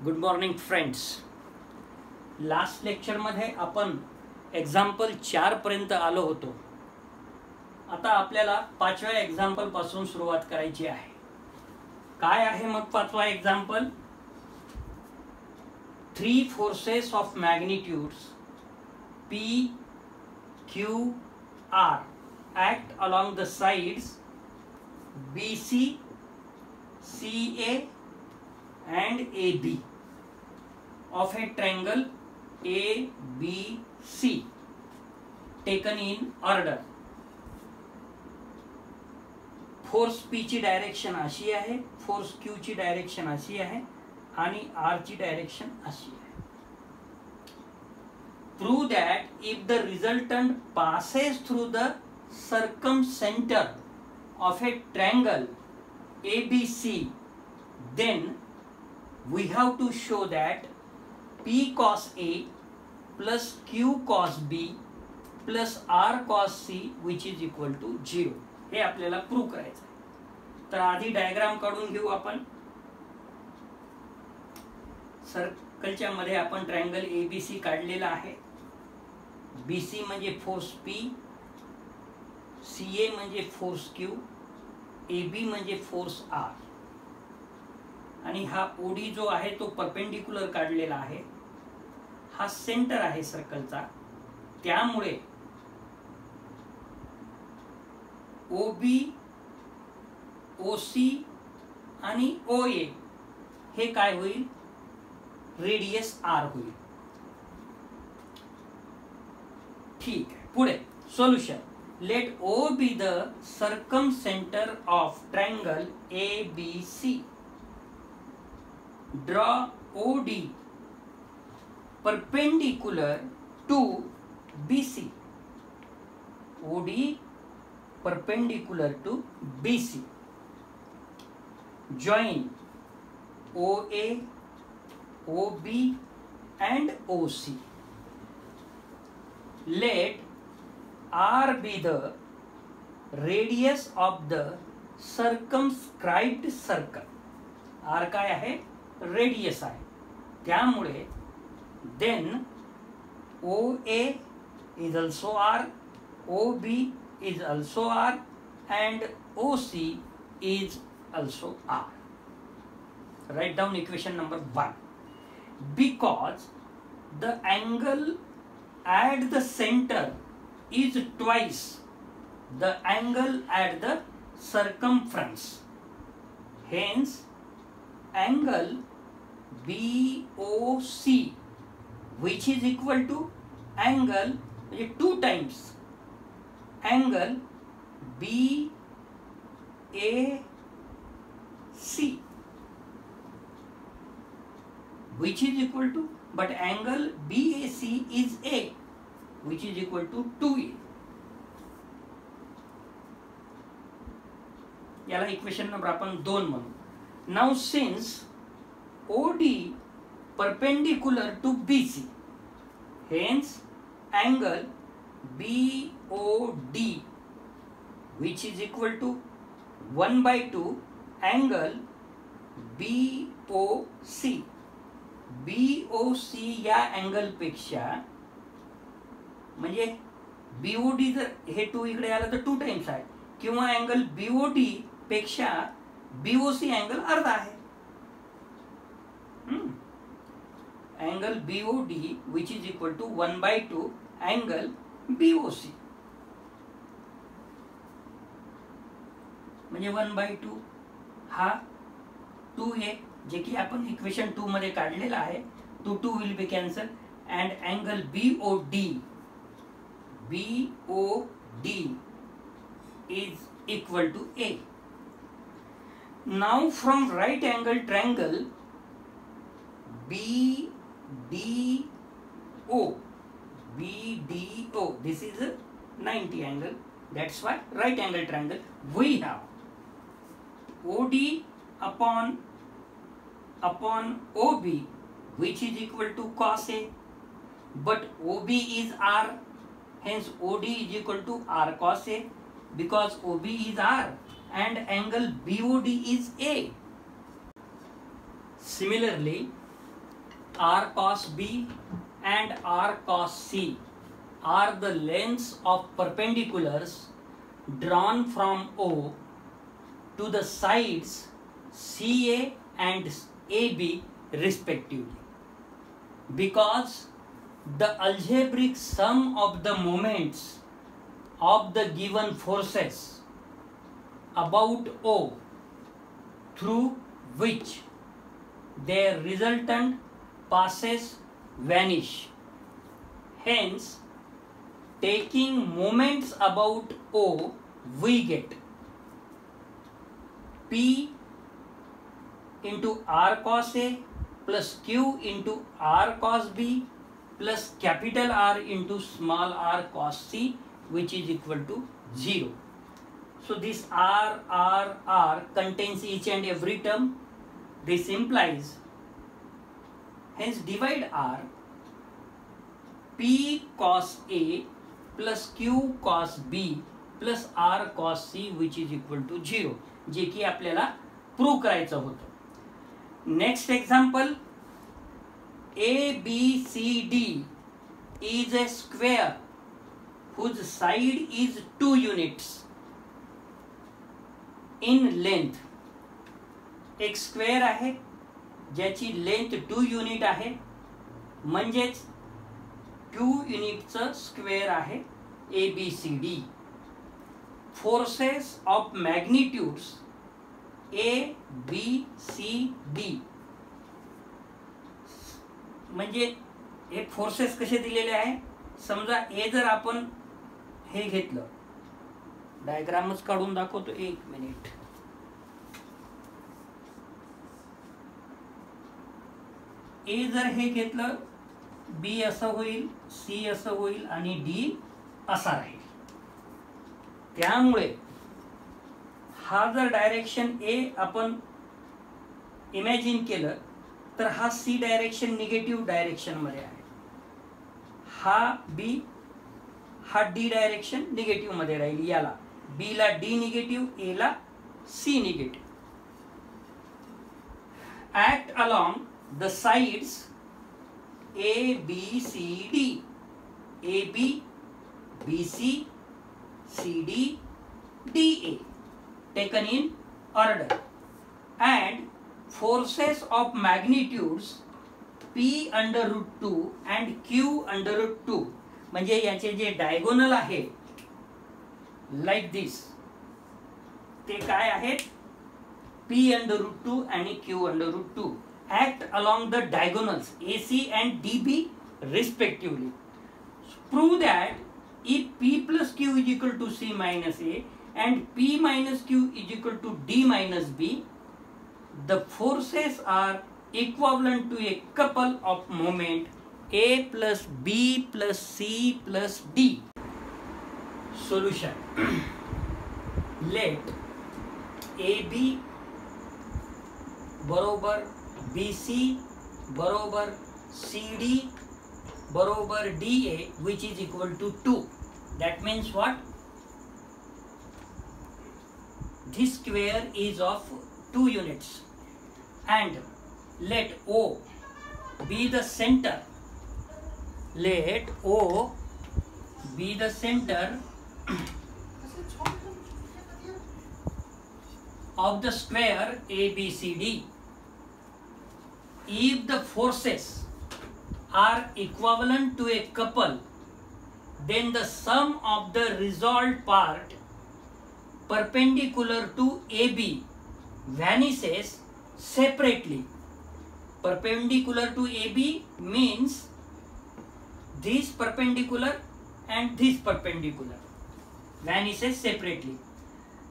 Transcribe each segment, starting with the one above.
Good morning friends. Last लेक्चरमध्ये आपण example 4 पर्यंत आलो होतो. आता आपल्याला 5व्या एक्झाम्पल पासून सुरुवात करायची आहे. काय आहे मग 5वा example? 3 forces of magnitudes P, Q, R act along the sides BC, CA and AB of a triangle ABC taken in order. Force P ची डायरेक्शन अशी आहे, फोर्स Q ची डायरेक्शन अशी आहे आणि R ची डायरेक्शन अशी आहे. Prove that if the resultant passes through the circumcenter of a triangle ABC, then we have to show that P cos A plus Q cos B plus R cos C which is equal to 0. हे आपल्याला prove करायचं आहे. तर आधी diagram काढून घेऊ आपण. सर्कलच्या मध्ये आपण ट्रायंगल ABC काढलेला आहे. BC म्हणजे फोर्स P, CA म्हणजे फोर्स Q, AB म्हणजे फोर्स R आणि हा OD जो आहे तो परपेंडिक्युलर काढलेला आहे. हा सेंटर आहे सर्कलचा. त्यामुळे OB, OC आणि OA हे काय होईल? रेडियस R होईल. ठीक आहे. पुढे solution. Let O be the circumcentre of triangle ABC. Draw OD perpendicular to BC. OD perpendicular to BC. Join OA, OB and OC. Let R be the radius of the circumscribed circle. R काय आहे? Radius आहे. त्यामुळे then OA is also R, OB is also R and OC is also R. Write down equation number 1. Because the angle at the center is twice the angle at the circumference, hence angle BOC which is equal to angle 2 times angle BAC, which is equal to, but angle BAC is A which is equal to 2A. याला equation number आपण 2 म्हणू. Now since OD perpendicular to BC, hence angle BOD which is equal to 1/2 angle BOC. BOC या angle पेक्षा म्हणजे BOD जर हे 2 इकडे आलं तर 2 टाइम्स आहे, किंवा अँगल BOD पेक्षा BOC अँगल अर्धा आहे. Angle BOD which is equal to 1/2 angle BOC म्हणजे 1/2 हा 2A जे की आपण इक्वेशन 2 मध्ये काढलेला आहे. 2 will be cancel and angle BOD is equal to A. Now from right angle triangle BDO, this is a 90 angle, that's why right angle triangle. We have OD upon OB which is equal to cos A, but OB is R, hence OD is equal to R cos A. Because OB is R and angle BOD is A. Similarly, r cos B and r cos C are the lengths of perpendiculars drawn from O to the sides CA and AB respectively, because the algebraic sum of the moments of the given forces about O through which their resultant passes vanish. Hence, taking moments about O, we get P into R cos A plus Q into R cos B plus capital R into small r cos C, which is equal to 0. So this R contains each and every term. This implies, hence divide R, P cos A plus Q cos B plus R cos C, which is equal to 0, जे की आपल्याला prove करायचं होतं. Next example, ABCD is a square whose side is 2 units in length. एक square आहे ज्याची length 2 unit आहे, म्हणजेच 2 युनिटचं square आहे ABCD. Forces of magnitudes ABCD म्हणजे हे फोर्सेस कसे दिलेले आहे. समजा हे जर आपण हे घेतलं, डायग्रामच काढून दाखवतो, 1 मिनिट. ए जर हे घेतलं, बी असं होईल, सी असं होईल आणि डी असा राहील. त्यामुळे हा जर डायरेक्शन ए आपण इमॅजिन केलं तर हा सी डायरेक्शन निगेटिव्ह डायरेक्शन मध्ये आहे, हा बी, हा डी डायरेक्शन निगेटिव्ह मध्ये राहील. याला बी ला डी निगेटिव्ह, ए ला C negative. Act along the sides ABCD, AB, BC, CD, DA taken in order, and forces of magnitudes P under root 2 and Q under root 2, म्हणजे याचे जे diagonal आहे like this, ते काय आहेत, P under root 2 आणि Q under root 2, act along the diagonals AC and DB respectively. Prove that if P plus Q is equal to C minus A and P minus Q is equal to D minus B, the forces are equivalent to a couple of moment A plus B plus C plus D. Solution. Let AB बरोबर BC बरोबर CD बरोबर DA, which is equal to 2. That means what? This square is of 2 units, and let O be the center. Let O be the center of the square ABCD. If the forces are equivalent to a couple, then the sum of the resolved part perpendicular to AB vanishes separately. Perpendicular to AB means this perpendicular and this perpendicular vanishes separately,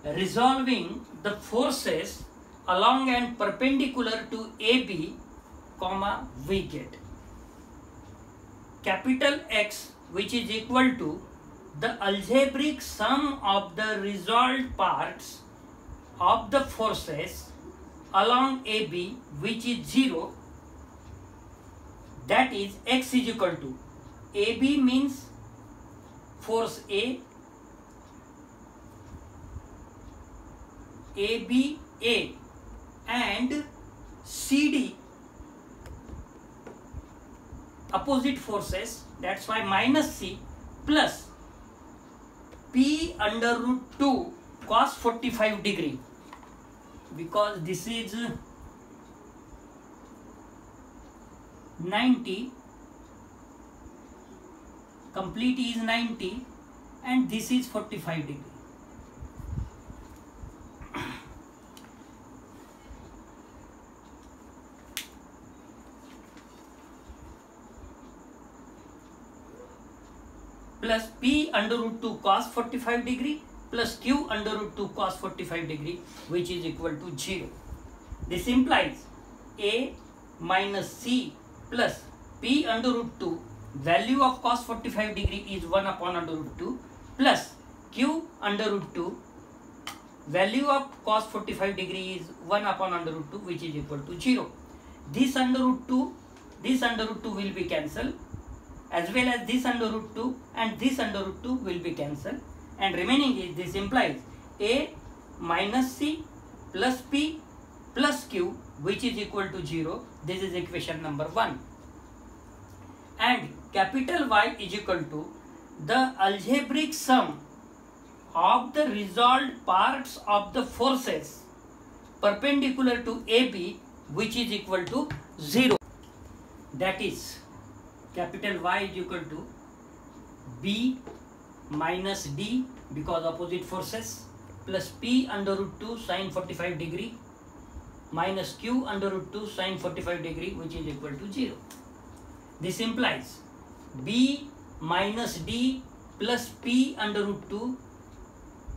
resolving the forces along and perpendicular to AB, we get capital X, which is equal to the algebraic sum of the resolved parts of the forces along AB, which is 0. That is, X is equal to AB means force A, ABA, and CD opposite forces, that's why minus C plus P under root 2 cos 45 degree, because this is 90, complete is 90 and this is 45 degree. Plus P under root 2 cos 45 degree plus Q under root 2 cos 45 degree, which is equal to 0. This implies A minus C plus P under root 2, value of cos 45 degree is 1 upon under root 2, plus Q under root 2, value of cos 45 degree is 1 upon under root 2, which is equal to 0. This under root 2 will be cancelled, as well as this under root 2 and this under root 2 will be cancelled, and remaining is, this implies A minus C plus P plus Q, which is equal to 0. This is equation number 1. And capital Y is equal to the algebraic sum of the resolved parts of the forces perpendicular to AB, which is equal to 0. That is, capital Y is equal to B minus D, because opposite forces, plus P under root 2 sin 45 degree minus Q under root 2 sin 45 degree, which is equal to 0. This implies B minus D plus P under root 2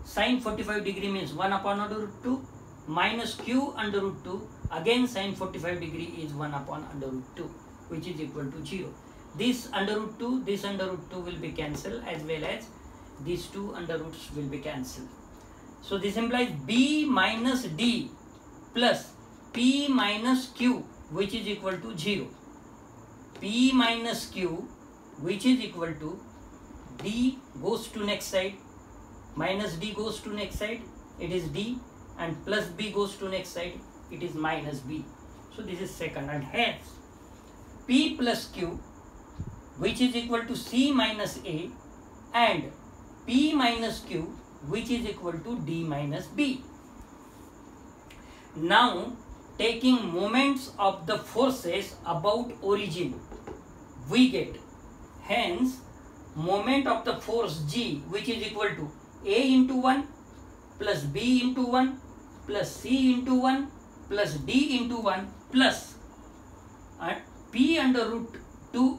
sin 45 degree means 1 upon under root 2 minus Q under root 2 again sin 45 degree is 1 upon under root 2, which is equal to 0. This under root 2, this under root 2 will be cancelled, as well as these two under roots will be cancelled. So this implies B minus D plus P minus Q, which is equal to 0. P minus Q, which is equal to D goes to next side, minus D goes to next side, it is D, and plus B goes to next side, it is minus B. So this is second, and hence P plus Q, which is equal to C minus A, and P minus Q, which is equal to D minus B. Now, taking moments of the forces about origin, we get, hence, moment of the force G, which is equal to A into 1 plus B into 1 plus C into 1 plus D into 1 plus P under root 2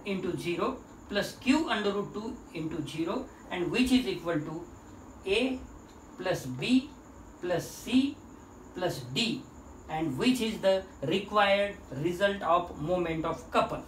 into 0 plus Q under root 2 into 0, and which is equal to A plus B plus C plus D, and which is the required result of moment of couple.